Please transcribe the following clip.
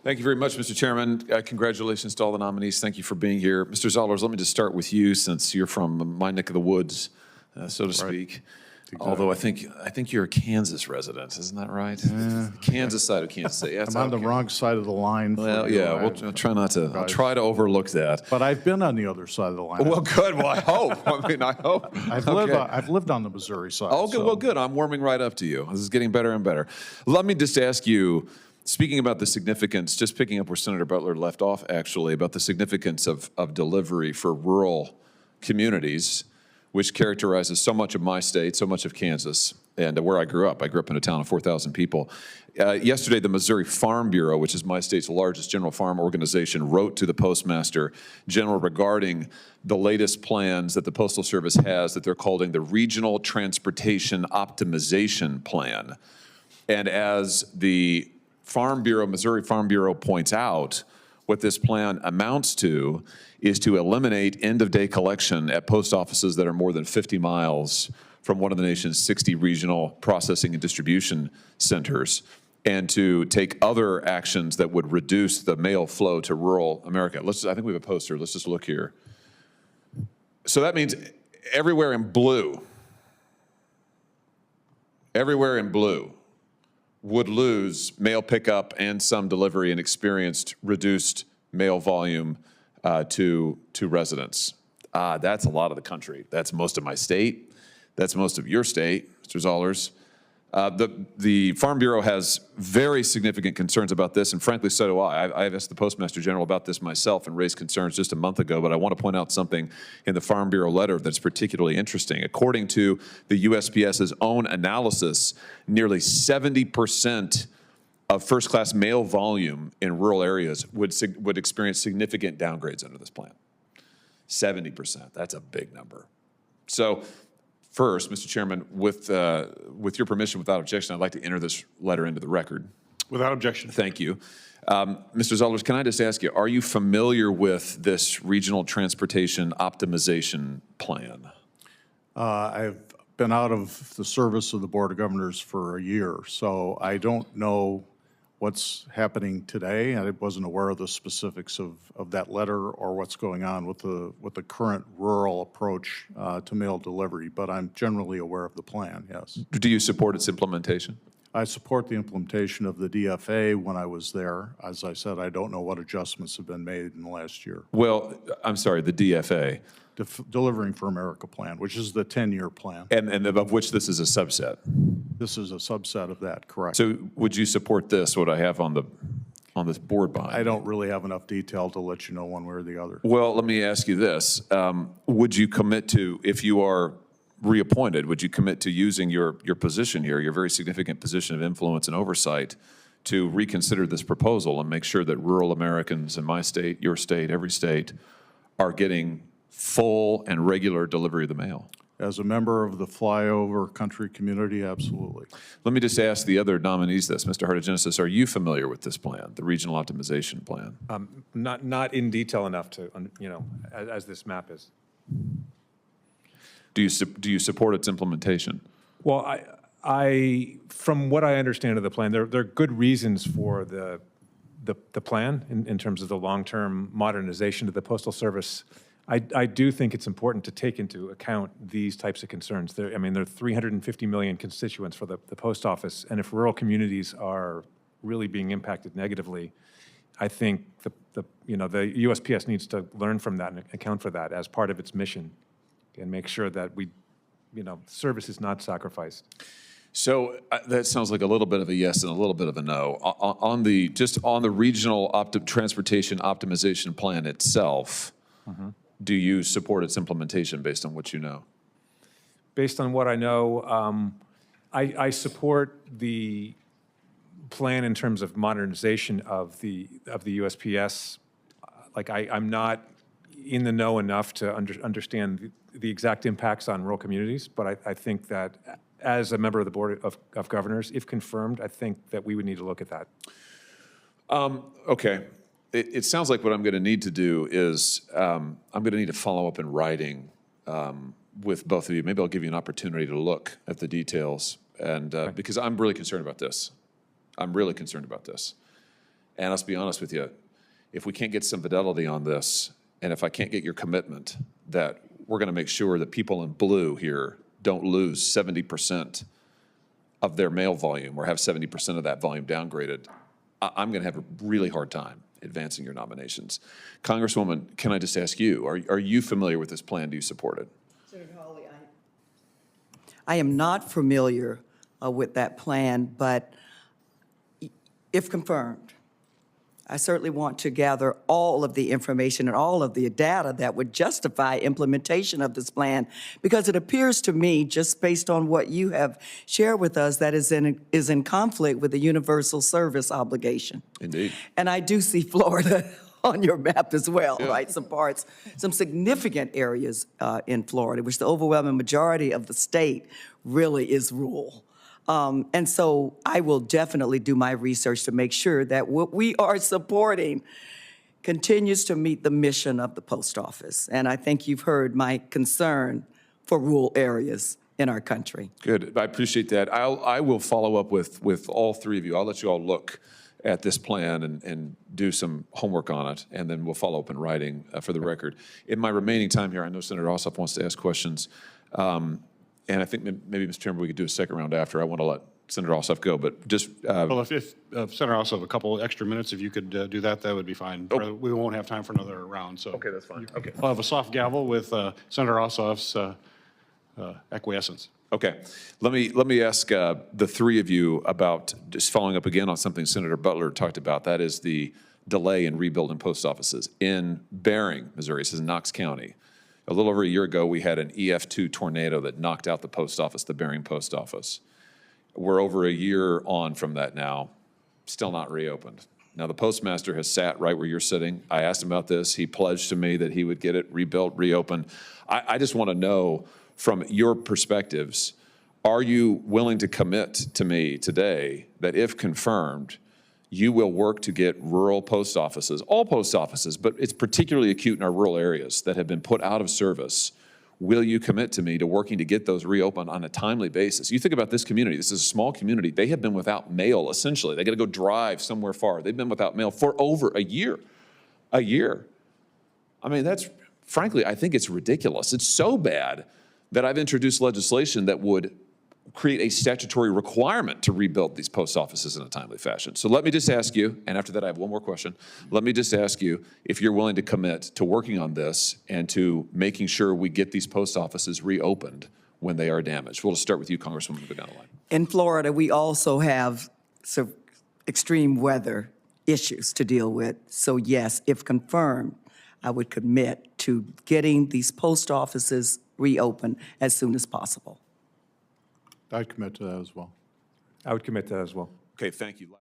Thank you very much, Mr. Chairman. Congratulations to all the nominees. Thank you for being here. Mr. Zollers, let me just start with you since you're from my neck of the woods, so to speak. Exactly. Although I think you're a Kansas resident, isn't that right? Yeah. Kansas side of Kansas City. I'm on the wrong side of the line. Well, yeah, we'll try not to. I'll try to overlook that. But I've been on the other side of the line. Well, good. Well, I hope. I hope. I've lived on the Missouri side. Oh, good. So. Well, good. I'm warming right up to you. This is getting better and better. Let me just ask you, speaking about the significance, just picking up where Senator Butler left off, actually, about the significance of delivery for rural communities, which characterizes so much of my state, so much of Kansas, and where I grew up. I grew up in a town of 4,000 people. Yesterday, the Missouri Farm Bureau, which is my state's largest general farm organization, wrote to the Postmaster General regarding the latest plans that the Postal Service has that they're calling the Regional Transportation Optimization Plan. And as the Farm Bureau, Missouri Farm Bureau points out, what this plan amounts to is to eliminate end-of-day collection at post offices that are more than 50 miles from one of the nation's 60 regional processing and distribution centers, and to take other actions that would reduce the mail flow to rural America. I think we have a poster. Let's just look here. So that means everywhere in blue would lose mail pickup and some delivery and experienced reduced mail volume to residents. That's a lot of the country. That's most of my state. That's most of your state, Mr. Zollers. The Farm Bureau has very significant concerns about this, and frankly, so do I. I've asked the Postmaster General about this myself and raised concerns just a month ago, but I want to point out something in the Farm Bureau letter that's particularly interesting. According to the USPS's own analysis, nearly 70% of first-class mail volume in rural areas would experience significant downgrades under this plan. 70%, that's a big number. So, first, Mr. Chairman, with your permission, without objection, I'd like to enter this letter into the record. Without objection. Thank you. Mr. Zollers, can I just ask you, are you familiar with this Regional Transportation Optimization Plan? I've been out of the service of the Board of Governors for a year, so I don't know what's happening today. I wasn't aware of the specifics of that letter or what's going on with the current rural approach to mail delivery, but I'm generally aware of the plan, yes. Do you support its implementation? I support the implementation of the DFA when I was there. As I said, I don't know what adjustments have been made in the last year. Well, I'm sorry, the DFA. Delivering for America plan, which is the 10-year plan. And of which this is a subset. This is a subset of that, correct. So would you support this, what I have on this board behind? I don't really have enough detail to let you know one way or the other. Well, let me ask you this. Would you commit to, if you are reappointed, would you commit to using your position here, your very significant position of influence and oversight, to reconsider this proposal and make sure that rural Americans in my state, your state, every state, are getting full and regular delivery of the mail? As a member of the flyover country community, absolutely. Let me just ask the other nominees this. Mr. Hartogenesis, are you familiar with this plan, the Regional Optimization Plan? Not in detail enough to, as this map is. Do you support its implementation? Well, I from what I understand of the plan, there are good reasons for the plan in terms of the long-term modernization of the Postal Service. I do think it's important to take into account these types of concerns. There are 350 million constituents for the post office, and if rural communities are really being impacted negatively, I think the USPS needs to learn from that and account for that as part of its mission, and make sure that service is not sacrificed. So that sounds like a little bit of a yes and a little bit of a no. On the Regional Transportation Optimization Plan itself. Mm-hmm. Do you support its implementation based on what you know? Based on what I know, I support the plan in terms of modernization of the USPS. I'm not in the know enough to understand the exact impacts on rural communities, but I think that as a member of the Board of Governors, if confirmed, I think that we would need to look at that. Okay. It sounds like what I'm going to need to do is I'm going to need to follow up in writing with both of you. Maybe I'll give you an opportunity to look at the details, and because I'm really concerned about this. I'm really concerned about this. And let's be honest with you, if we can't get some fidelity on this, and if I can't get your commitment that we're going to make sure that people in blue here don't lose 70% of their mail volume or have 70% of that volume downgraded, I'm going to have a really hard time advancing your nominations. Congresswoman, can I just ask you, are you familiar with this plan? Do you support it? Senator Hawley, I am not familiar with that plan, but if confirmed, I certainly want to gather all of the information and all of the data that would justify implementation of this plan, because it appears to me, just based on what you have shared with us, that is in conflict with the universal service obligation. Indeed. And I do see Florida on your map as well, right? Some significant areas in Florida, which the overwhelming majority of the state really is rural. And so I will definitely do my research to make sure that what we are supporting continues to meet the mission of the post office. And I think you've heard my concern for rural areas in our country. Good. I appreciate that. I will follow up with all three of you. I'll let you all look at this plan and do some homework on it, and then we'll follow up in writing for the record. In my remaining time here, I know Senator Ossoff wants to ask questions. And I think maybe, Mr. Chairman, we could do a second round after. I want to let Senator Ossoff go, but just... Well, if Senator Ossoff, a couple extra minutes, if you could do that, that would be fine. Oh. We won't have time for another round, so. Okay, that's fine. Okay. I'll have a soft gavel with Senator Ossoff's acquiescence. Okay. Let me ask the three of you about, just following up again on something Senator Butler talked about. That is the delay in rebuilding post offices. In Bering, Missouri, this is Knox County, a little over a year ago, we had an EF2 tornado that knocked out the post office, the Bering post office. We're over a year on from that now, still not reopened. Now, the postmaster has sat right where you're sitting. I asked him about this. He pledged to me that he would get it rebuilt, reopened. I just want to know, from your perspectives, are you willing to commit to me today that if confirmed, you will work to get rural post offices, all post offices, but it's particularly acute in our rural areas that have been put out of service. Will you commit to me to working to get those reopened on a timely basis? You think about this community. This is a small community. They have been without mail, essentially. They got to go drive somewhere far. They've been without mail for over a year. A year. I mean, that's, frankly, I think it's ridiculous. It's so bad that I've introduced legislation that would create a statutory requirement to rebuild these post offices in a timely fashion. So let me just ask you, and after that I have one more question, let me just ask you if you're willing to commit to working on this and to making sure we get these post offices reopened when they are damaged. We'll just start with you, Congresswoman, go down the line. In Florida, we also have some extreme weather issues to deal with. So yes, if confirmed, I would commit to getting these post offices reopened as soon as possible. I'd commit to that as well. I would commit to that as well. Okay, thank you.